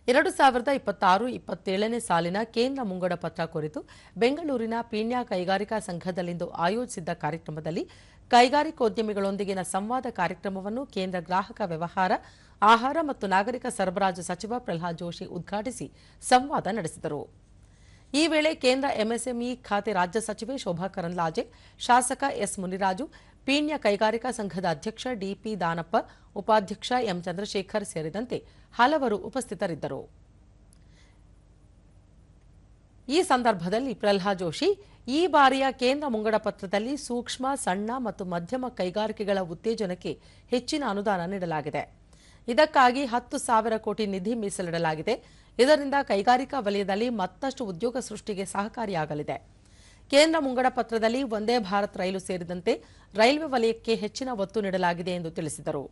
2026-27ನೇ ಸಾಲಿನ ಕೇಂದ್ರ ಮುಂಗಡ ಪತ್ರ ಕುರಿತು ಬೆಂಗಳೂರಿನ ಪೀಣ್ಯ ಕೈಗಾರಿಕಾ ಸಂಘದಲ್ಲಿಂದು ಆಯೋಜಿಸಿದ್ದ ಕಾರ್ಯಕ್ರಮದಲ್ಲಿ ಕೈಗಾರಿಕೋದ್ಯಮಿಗಳೊಂದಿಗಿನ ಸಂವಾದ ಕಾರ್ಯಕ್ರಮವನ್ನು ಕೇಂದ್ರ ಗ್ರಾಹಕ ವ್ಯವಹಾರ, ಆಹಾರ ಮತ್ತು ನಾಗರಿಕ ಸರಬರಾಜು ಸಚಿವ ಪ್ರಹ್ಲಾದ್ ಜೋಶಿ ಉದ್ಘಾಟಿಸಿ ಸಂವಾದ ನಡೆಸಿದರು. ಈ ವೇಳೆ ಕೇಂದ್ರ ಎಂಎಸ್ಎಂಇ ಖಾತೆ ರಾಜ್ಯ ಸಚಿವೆ ಶೋಭಾ ಕರಂದ್ಲಾಜೆ, ಶಾಸಕ ಎಸ್ ಮುನಿರಾಜು, ಪೀಣ್ಯ ಕೈಗಾರಿಕಾ ಸಂಘದ ಅಧ್ಯಕ್ಷ ಡಿಪಿ ದಾನಪ್ಪ, ಉಪಾಧ್ಯಕ್ಷ ಎಂ ಚಂದ್ರಶೇಖರ್ ಸೇರಿದಂತೆ ಹಲವರು ಉಪಸ್ಥಿತರಿದ್ದರು. ಈ ಸಂದರ್ಭದಲ್ಲಿ ಪ್ರಹ್ಲಾದ್ ಜೋಶಿ, ಈ ಬಾರಿಯ ಕೇಂದ್ರ ಮುಂಗಡ ಪತ್ರದಲ್ಲಿ ಸೂಕ್ಷ್ಮ, ಸಣ್ಣ ಮತ್ತು ಮಧ್ಯಮ ಕೈಗಾರಿಕೆಗಳ ಉತ್ತೇಜನಕ್ಕೆ ಹೆಚ್ಚಿನ ಅನುದಾನ ನೀಡಲಾಗಿದೆ. ಇದಕ್ಕಾಗಿ 10,000 ಕೋಟಿ ನಿಧಿ ಮೀಸಲಿಡಲಾಗಿದೆ. ಇದರಿಂದ ಕೈಗಾರಿಕಾ ವಲಯದಲ್ಲಿ ಮತ್ತಷ್ಟು ಉದ್ಯೋಗ ಸೃಷ್ಟಿಗೆ ಸಹಕಾರಿಯಾಗಲಿದೆ. ಕೇಂದ್ರ ಮುಂಗಡ ಪತ್ರದಲ್ಲಿ ವಂದೇ ಭಾರತ್ ರೈಲು ಸೇರಿದಂತೆ ರೈಲ್ವೆ ವಲಯಕ್ಕೆ ಹೆಚ್ಚಿನ ಒತ್ತು ನೀಡಲಾಗಿದೆ ಎಂದು ತಿಳಿಸಿದರು.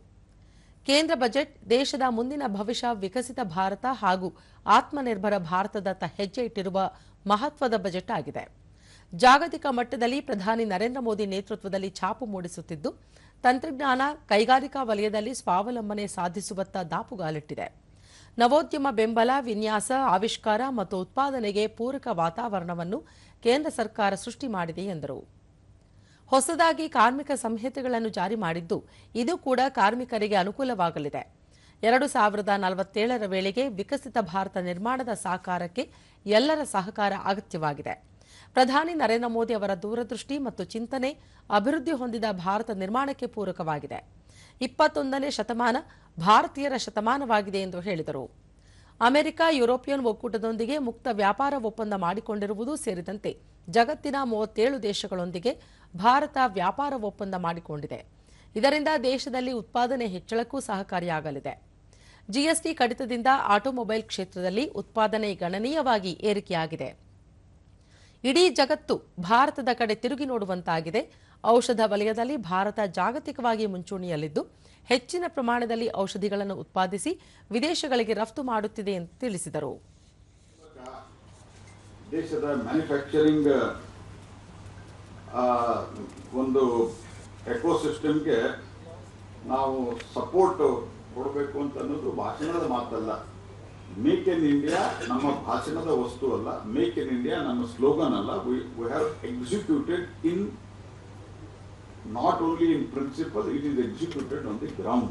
ಕೇಂದ್ರ ಬಜೆಟ್ ದೇಶದ ಮುಂದಿನ ಭವಿಷ್ಯ, ವಿಕಸಿತ ಭಾರತ ಹಾಗೂ ಆತ್ಮನಿರ್ಭರ ಭಾರತದತ್ತ ಹೆಜ್ಜೆ ಇಟ್ಟಿರುವ ಮಹತ್ವದ ಬಜೆಟ್ ಆಗಿದೆ. ಜಾಗತಿಕ ಮಟ್ಟದಲ್ಲಿ ಪ್ರಧಾನಿ ನರೇಂದ್ರ ಮೋದಿ ನೇತೃತ್ವದಲ್ಲಿ ಛಾಪು ಮೂಡಿಸುತ್ತಿದ್ದು, ತಂತ್ರಜ್ಞಾನ, ಕೈಗಾರಿಕಾ ವಲಯದಲ್ಲಿ ಸ್ವಾವಲಂಬನೆ ಸಾಧಿಸುವತ್ತ ದಾಪುಗಾಲಿಟ್ಟಿದೆ. ನವೋದ್ಯಮ ಬೆಂಬಲ, ವಿನ್ಯಾಸ, ಆವಿಷ್ಕಾರ ಮತ್ತು ಉತ್ಪಾದನೆಗೆ ಪೂರಕ ವಾತಾವರಣವನ್ನು ಕೇಂದ್ರ ಸರ್ಕಾರ ಸೃಷ್ಟಿ ಮಾಡಿದೆ ಎಂದರು. ಹೊಸದಾಗಿ ಕಾರ್ಮಿಕ ಸಂಹಿತೆಗಳನ್ನು ಜಾರಿ ಮಾಡಿದ್ದು, ಇದು ಕೂಡ ಕಾರ್ಮಿಕರಿಗೆ ಅನುಕೂಲವಾಗಲಿದೆ. 2047ರ ವೇಳೆಗೆ ವಿಕಸಿತ ಭಾರತ ನಿರ್ಮಾಣದ ಸಾಕಾರಕ್ಕೆ ಎಲ್ಲರ ಸಹಕಾರ ಅಗತ್ಯವಾಗಿದೆ. ಪ್ರಧಾನಿ ನರೇಂದ್ರ ಮೋದಿ ಅವರ ದೂರದೃಷ್ಟಿ ಮತ್ತು ಚಿಂತನೆ ಅಭಿವೃದ್ಧಿ ಹೊಂದಿದ ಭಾರತ ನಿರ್ಮಾಣಕ್ಕೆ ಪೂರಕವಾಗಿದೆ. 21ನೇ ಶತಮಾನ ಭಾರತೀಯರ ಶತಮಾನವಾಗಿದೆ ಎಂದು ಹೇಳಿದರು. ಅಮೆರಿಕ, ಯುರೋಪಿಯನ್ ಒಕ್ಕೂಟದೊಂದಿಗೆ ಮುಕ್ತ ವ್ಯಾಪಾರ ಒಪ್ಪಂದ ಮಾಡಿಕೊಂಡಿರುವುದು ಸೇರಿದಂತೆ ಜಗತ್ತಿನ 37 ದೇಶಗಳೊಂದಿಗೆ ಭಾರತ ವ್ಯಾಪಾರ ಒಪ್ಪಂದ ಮಾಡಿಕೊಂಡಿದೆ. ಇದರಿಂದ ದೇಶದಲ್ಲಿ ಉತ್ಪಾದನೆ ಹೆಚ್ಚಳಕ್ಕೂ ಸಹಕಾರಿಯಾಗಲಿದೆ. ಜಿಎಸ್ಟಿ ಕಡಿತದಿಂದ ಆಟೋಮೊಬೈಲ್ ಕ್ಷೇತ್ರದಲ್ಲಿ ಉತ್ಪಾದನೆ ಗಣನೀಯವಾಗಿ ಏರಿಕೆಯಾಗಿದೆ. ಇಡೀ ಜಗತ್ತು ಭಾರತದ ಕಡೆ ತಿರುಗಿ ನೋಡುವಂತಾಗಿದೆ. ಔಷಧ ವಲಯದಲ್ಲಿ ಭಾರತ ಜಾಗತಿಕವಾಗಿ ಮುಂಚೂಣಿಯಲ್ಲಿದ್ದು, ಹೆಚ್ಚಿನ ಪ್ರಮಾಣದಲ್ಲಿ ಔಷಧಿಗಳನ್ನು ಉತ್ಪಾದಿಸಿ ವಿದೇಶಗಳಿಗೆ ರಫ್ತು ಮಾಡುತ್ತಿದೆ ಎಂದು ತಿಳಿಸಿದರು. ದೇಶದ ಮ್ಯಾನುಫ್ಯಾಕ್ಚರಿಂಗ್ ಒಂದು ಎಕೋಸಿಸ್ಟಮ್ಗೆ ನಾವು ಸಪೋರ್ಟ್ ಕೊಡಬೇಕು ಅಂತ ಅನ್ನೋದು ಭಾಷಣದ ಮಾತಲ್ಲ. ಮೇಕ್ ಇನ್ ಇಂಡಿಯಾ ನಮ್ಮ ಭಾಷಣದ ವಸ್ತು ಅಲ್ಲ. ಮೇಕ್ ಇನ್ ಇಂಡಿಯಾ ನಮ್ಮ ಸ್ಲೋಗನ್ ಅಲ್ಲ. We have executed in not only in principle, it is executed on the ground.